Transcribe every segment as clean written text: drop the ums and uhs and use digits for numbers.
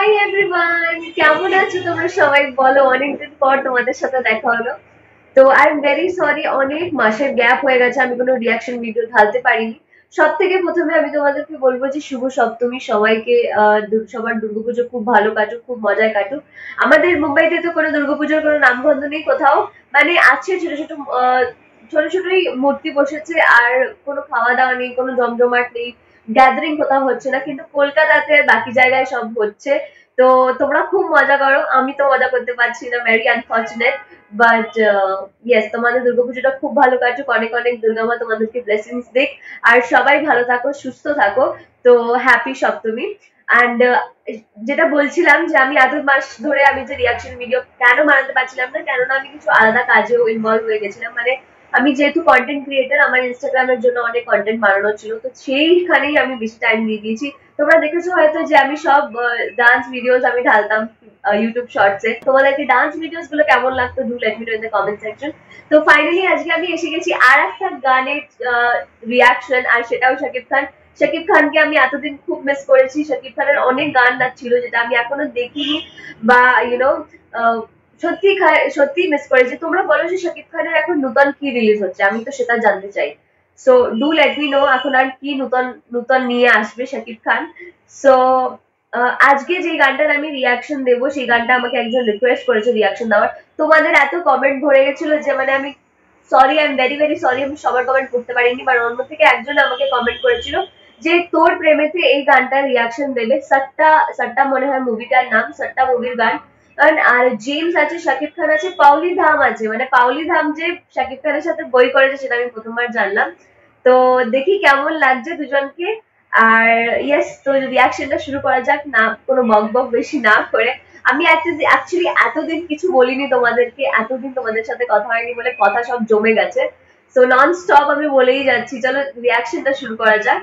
Hi everyone, কেমন আছো তোমরা সবাই? বলো, অনেকদিন পর তোমাদের সাথে দেখা হলো। তো আই এম ভেরি সরি, অনেক মাসের গ্যাপ হয়ে গেছে, আমি কোনো রিয়াকশন ভিডিও ঢালতে পারিনি। সব থেকে প্রথমে আমি তোমাদেরকে বলবো যে শুভ সপ্তমী সবাইকে। সবার দুর্গাপুজো খুব ভালো কাটুক, খুব মজায় কাটুক। আমাদের মুম্বাইতে তো কোনো দুর্গাপুজোর কোনো নামগন্ধ নেই কোথাও। মানে আছে ছোট ছোট ছোট ছোটই মূর্তি বসেছে, আর কোনো খাওয়া দাওয়া নেই, কোনো জমজমাট নেই, গ্যাদারিং কোথাও হচ্ছে না। কিন্তু কলকাতাতে বাকি জায়গায় সব হচ্ছে। তো তোমরা খুব মজা করো, আমি তো মজা করতে পারছি না, ভেরি আনফর্চুনেট। বাট ইয়েস, তোমাদের দুর্গাপুজোটা খুব ভালো কাটুক, অনেক অনেক দুর্গা মা তোমাদেরকে ব্লেসিংস দিক। আর সবাই ভালো থাকো, সুস্থ থাকো। তো হ্যাপি সপ্তমী। অ্যান্ড যেটা বলছিলাম যে আমি এত মাস ধরে আমি যে রিয়াকশন ভিডিও কেন বানাতে পারছিলাম না, কেননা আমি কিছু আলাদা কাজেও ইনভলভ হয়ে গেছিলাম। মানে আমি যেহেতু কন্টেন্ট ক্রিয়েটার, আমার ইনস্টাগ্রামের জন্য অনেক কন্টেন্ট বানানো ছিল, তো সেইখানেই আমি বেশি টাইম দিয়ে দিয়েছি। তোমরা দেখেছো হয়তো যে আমি সব ডান্স ভিডিওস আমি ঢালতাম ইউটিউব শর্টসে। তোমাদেরকে ডান্স ভিডিওস গুলো কেমন লাগতো, do let me know in the comment section. তো ফাইনালি আজকে আমি এসে গেছি আর একটা গানের রিয়াকশন, আর সেটাও শাকিব খান। শাকিব খানকে আমি এতদিন খুব মিস করেছি। শাকিব খানের অনেক গান ছিল যেটা আমি এখনো দেখিনি, বা ইউনো সত্যি সত্যি মিস করেছি। তোমরা বলো যে শাকিব খানের এখন নতুন কি রিলিজ হচ্ছে, আমি তো সেটা জানতে চাই। So do let me no এখন আর কি নতুন নতুন নিয়ে আসবে শাকিব খান। সো আজকে যে গানটার আমি রিয়াকশন দেবো, সেই গানটা আমাকে একজন রিকোয়েস্ট করেছে রিয়াকশন দেওয়ার। তোমাদের এত কমেন্ট ভরে গেছিল যে মানে আমি sorry, I am very very sorry, আমি সবার কমেন্ট করতে পারিনি। বাট অন্য থেকে একজন আমাকে কমেন্ট করেছিল যে তোর প্রেমেতে এই গানটার রিয়াকশন দেবে। সট্টা সট্টা মনে হয় মুভিটার নাম, সট্টা মুভির গান। আর জেমস আছে, শাকিব খান আছে, পাওলি ধাম আছে। মানে পাওলি ধাম যে শাকিব খানের সাথে বই করেছে সেটা আমি প্রথমবার জানলাম। তো দেখি কেমন লাগছে দুজনকে। আর ইয়েস, তো রিয়াকশনটা শুরু করা যাক, না কোনো বক বক বেশি না করে। আমি অ্যাকচুয়ালি এতদিন কিছু বলিনি তোমাদেরকে, এতদিন তোমাদের সাথে কথা হয়নি বলে কথা সব জমে গেছে। তো নন স্টপ আমি বলেই যাচ্ছি, চলো রিয়াকশনটা শুরু করা যাক।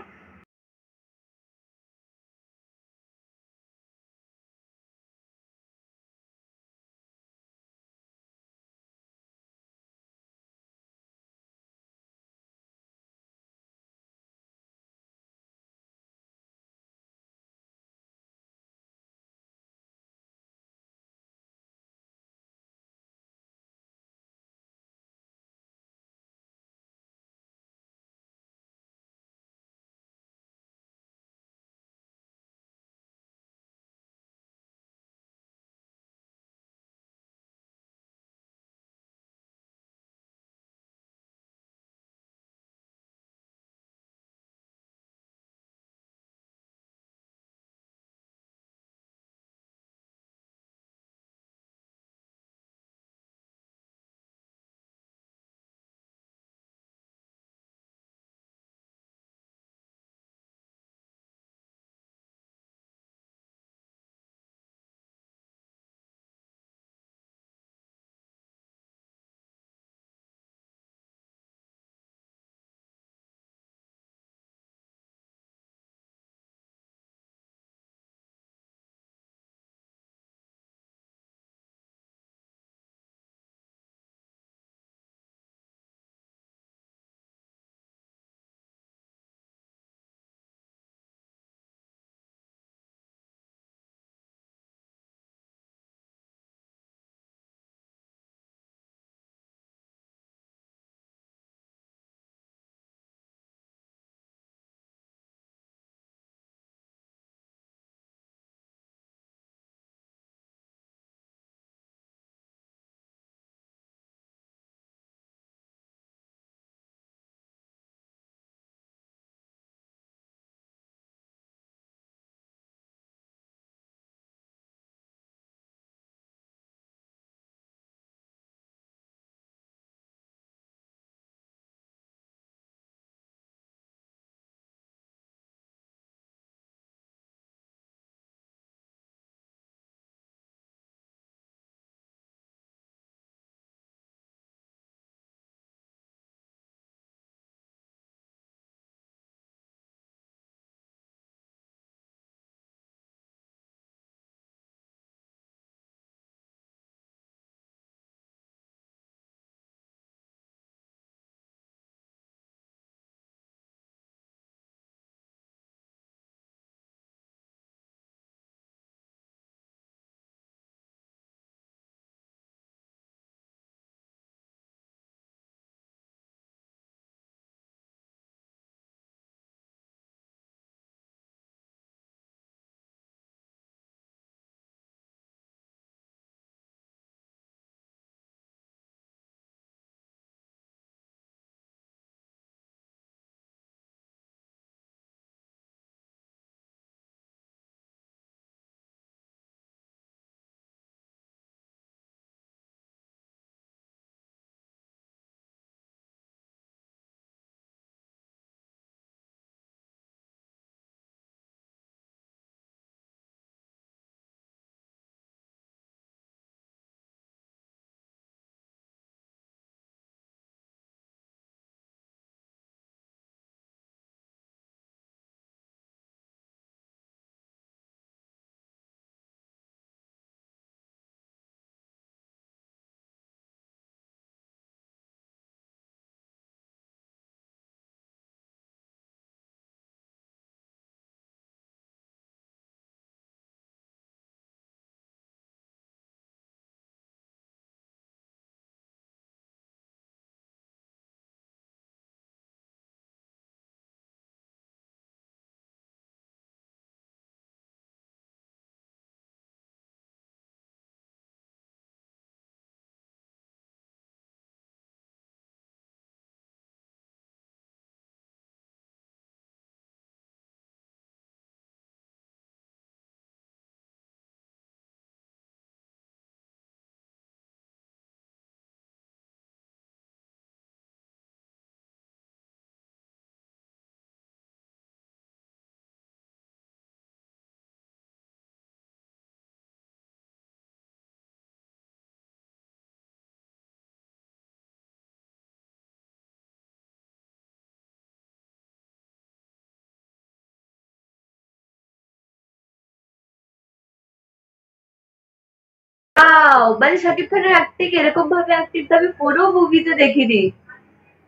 মানে শাকিব খানের অ্যাক্টিং এরকম ভাবে অ্যাক্টিং তো আমি কোনো মুভিতে দেখিনি।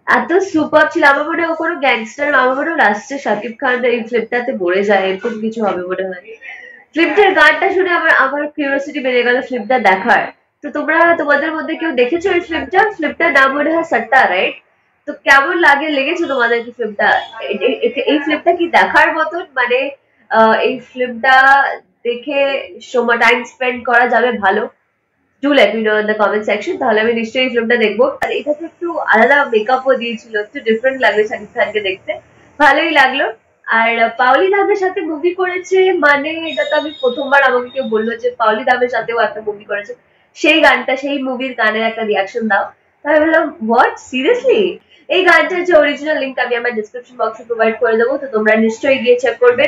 এত সুপার ছিল, আমার মনে হয় ও কোনো গ্যাংস্টার, আমার মনে হয় লাস্টে শাকিব খান এই ফিল্মটাতে মরে যায়, এরকম কিছু হবে মনে হয়। ফিল্মটার গানটা শুনে আমার আমার কিউরিওসিটি বেড়ে গেল ফিল্মটা দেখার। তো তোমরা তোমাদের মধ্যে কেউ দেখেছো এই ফিল্মটা? ফিল্মটার নাম মনে হয় সট্টা, রাইট? তো কেমন লেগেছে তোমাদের কি ফিল্মটা? এই ফিল্মটা কি দেখার মতন? মানে এই ফিল্মটা দেখে সময় টাইম স্পেন্ড করা যাবে ভালো? Do let me know in the comment section, তাহলে আমি নিশ্চয়ই এই ফিল্মটা দেখবো। আর এটাতে একটু আলাদা মেকআপও দিয়েছিল, একটু ডিফারেন্ট লাগলো শাকিব খানকে দেখতে, ভালোই লাগলো। আর পাওলি দামের সাথে মুভি করেছে, মানে এটা তো আমি প্রথমবার আমাকে কেউ বললো যে পাওলি দামের সাথেও একটা মুভি করেছে, সেই গানটা, সেই মুভির গানের একটা রিয়াকশন দাও। তাই আমি বললাম হোয়াট, সিরিয়াসলি? এই গানটার যে অরিজিনাল লিঙ্ক আমি আমার ডিসক্রিপশন বক্সে প্রোভাইড করে দেবো, তো তোমরা নিশ্চয়ই গিয়ে চেক করবে।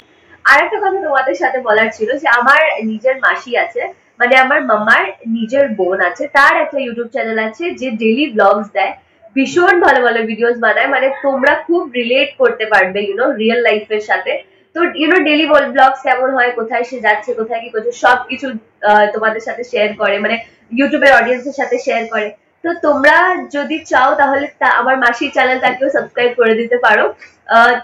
আর একটা কথা তোমাদের সাথে বলার ছিল যে আমার নিজের মাসি আছে, মানে আমার মামার নিজের বোন আছে, তার একটা ইউটিউব চ্যানেল আছে যে ডেইলি ব্লগস দেয়, ভীষণ ভালো ভালো ভিডিওস বানায়, মানে তোমরা খুব রিলেট করতে পারবে রিয়েল লাইফের সাথে। তো ডেইলি ব্লগস কেমন হয়, কোথায় সে যাচ্ছে, কোথায় কি করছে, সবকিছু তোমাদের সাথে শেয়ার করে, মানে ইউটিউবের অডিয়েন্সের সাথে শেয়ার করে। তো তোমরা যদি চাও তাহলে আমার মাসির চ্যানেলটাকেও সাবস্ক্রাইব করে দিতে পারো।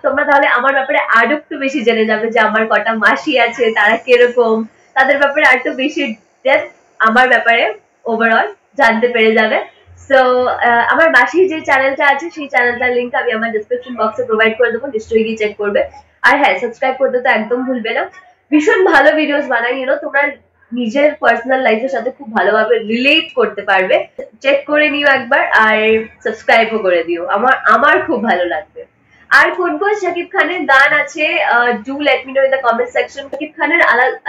তোমরা তাহলে আমার ব্যাপারে আরো একটু বেশি জেনে যাবে যে আমার কটা মাসি আছে, তারা কিরকম, তাদের ব্যাপারে আর একটু বেশি ডেপথ আমার ব্যাপারে ওভারঅল জানতে পেরে যাবে। সো আমার মাসির যে চ্যানেলটা আছে সেই চ্যানেলটার লিংক আমি আমার ডিসক্রিপশন বক্সে প্রোভাইড করে দেবো, নিশ্চয়ই গিয়ে চেক করবে। আর হ্যাঁ, সাবস্ক্রাইব করতে তো একদম ভুলবে না। ভীষণ ভালো ভিডিওস বানাই, তোমরা নিজের পার্সোনাল লাইফের সাথে খুব ভালোভাবে রিলেট করতে পারবে। চেক করে নিও একবার, আর সাবস্ক্রাইবও করে দিও, আমার আমার খুব ভালো লাগবে। আর কোন কোন শাকিব খানের গান আছে, do let me know in the comment section. Shakib খানের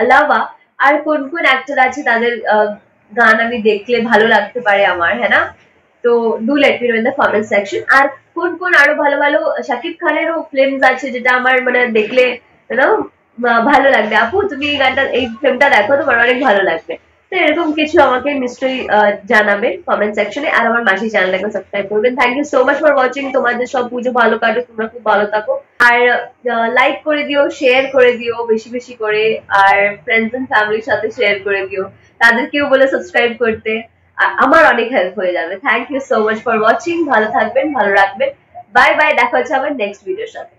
আলাওয়া আর কোন কোন অ্যাক্টর আছে তাদের গান আমি দেখলে ভালো লাগতে পারে আমার, হ্যাঁ না? তো do let me know in the comment section. আর কোন কোন আরো ভালো ভালো শাকিব খানেরও ফিল্মস আছে যেটা আমার মানে দেখলে ভালো লাগবে, আপু তুমি এই গানটা, এই ফিল্মটা দেখো, তোমার অনেক ভালো লাগবে। তো এরকম কিছু আমাকে নিশ্চয়ই জানাবে কমেন্ট সেকশনে, আর আমার মাসি চ্যানেলটাকে সাবস্ক্রাইব করবেন। Thank you so much for watching. তোমাদের সব পুজো ভালো কাটুক, তোমরা খুব ভালো থাকো। আর লাইক করে দিও, শেয়ার করে দিও বেশি বেশি করে, আর ফ্রেন্ডস এন্ড ফ্যামিলির সাথে শেয়ার করে দিও, তাদেরকেও বলে সাবস্ক্রাইব করতে, আমার অনেক হেল্প হয়ে যাবে। Thank you so much for watching. ভালো থাকবেন, ভালো রাখবেন। বাই বাই, দেখা হচ্ছে আমার নেক্সট ভিডিওর সাথে।